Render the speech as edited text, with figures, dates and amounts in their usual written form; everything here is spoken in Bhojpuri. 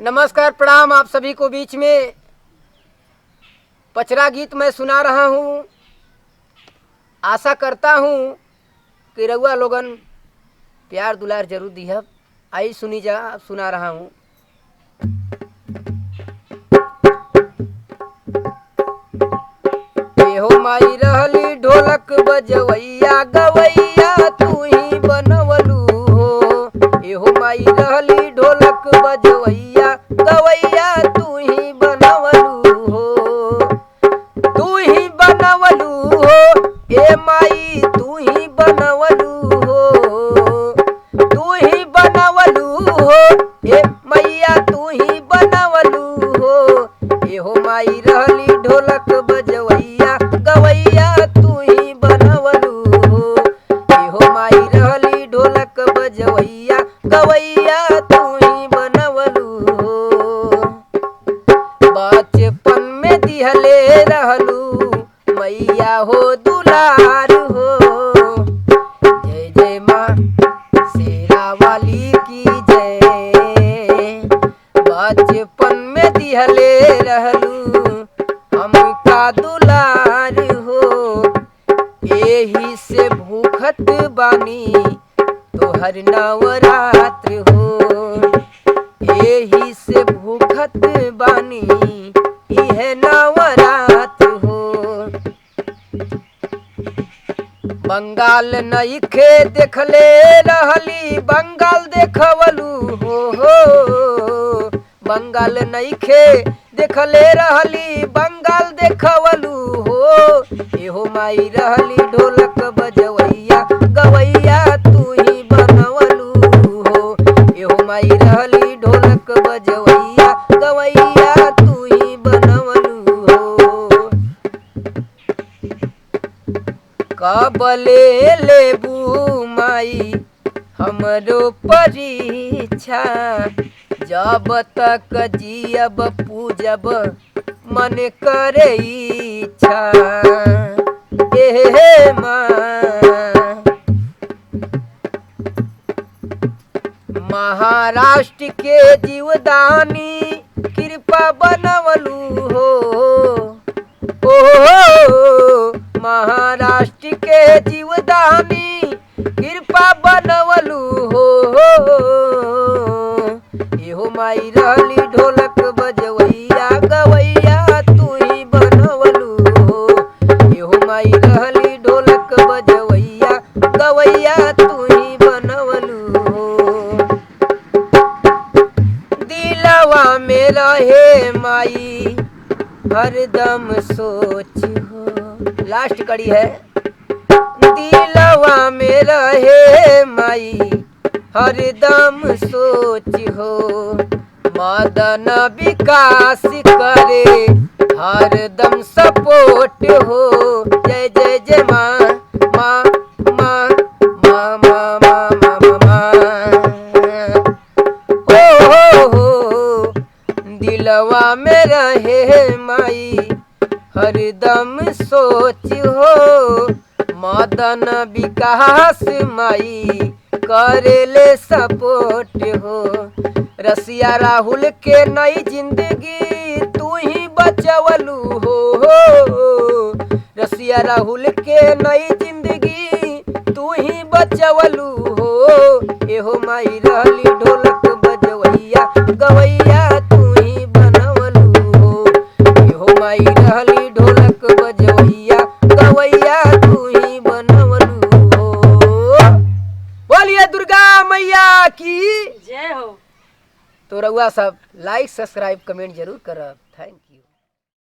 नमस्कार प्रणाम आप सभी को। बीच में पचरा गीत मैं सुना रहा हूँ। आशा करता हूँ कि रउआ लोगन प्यार दुलार जरूर दिहब। आई सुनी जा, सुना रहा हूँ। एहो माई रहली ढोलक बजवैया गवैया तू ही बनवलू हो। एहो माई रहली ढोलक बजवैया गवैया तू ही बनवलू हो। तू ही बनवलू हो ए माई तू ही बनवलू हो। तू ही बनवलू हो ए मैया तू ही बनवलू हो। एहो माई रहली ढोलक बजवैया गवैया तू ही बनवलू हो। एहो माई रहली ढोलक बजवैया गवैया तू ही बनवलू हो। बचपन में दिहले रहलू मैया हो दुलार हो। जय जय माँ शेरा वाली की जय। बचपन में दिहले रहलू हमका दुलार हो। एही से भूखत बानी तोहर नवरात्र हो। एही से भूखत बानी इहे नवरात्र हो। बंगाल नइखे देखले रहली बंगाल देखवलू हो। बंगाल नइखे देखले रहली बंगाल देखवलू हो। एहो माई रहली ढोलक बजवैया गवैया तू ही बनवलू हो। एहो माई रहली ढोलक बजवैया गवैया तू ही बनवलू हो। कबले लेबू माई हमरो परीक्षा। जब तक जियब पूजब मन करे इच्छा। हे माँ महाराष्ट्र के जीवदानी कृपा बनवलू हो। ओ महाराष्ट्र के जीवदानी कृपा बनवलू हो। एहो माई रहली ढोलक बजवैया गवैया तू ही बनवलू हो। एहो माई रहली ढोलक बजवैया गवैया तू ही बनवलू हो। दिलवा में रहे माई हरदम सोच हो। लास्ट कड़ी है। दिलवा में रहे माई हरदम सोच हो। मदन विकास करे हरदम सपोर्ट हो। जय जय जय माँ माँ माँ माँ माँ माँ माँ माँ। हो दिलवा में रहे माई हरदम सोच हो। मदन विकास माई करेले सपोर्ट हो। रसिया राहुल के नई जिंदगी तू ही बचवलू हो। रसिया राहुल के नई जिंदगी तू ही बचवलू हो। एहो माई रहली ढोलक बजवैया गवैया तू ही बनवलू हो। एहो माई रहली ढोलक बजवैया गवैया तू ही बनवलू हो। बोलिए दुर्गा मैया की जय हो। तो रउआ सब लाइक सब्सक्राइब कमेंट जरूर करब। Thank you.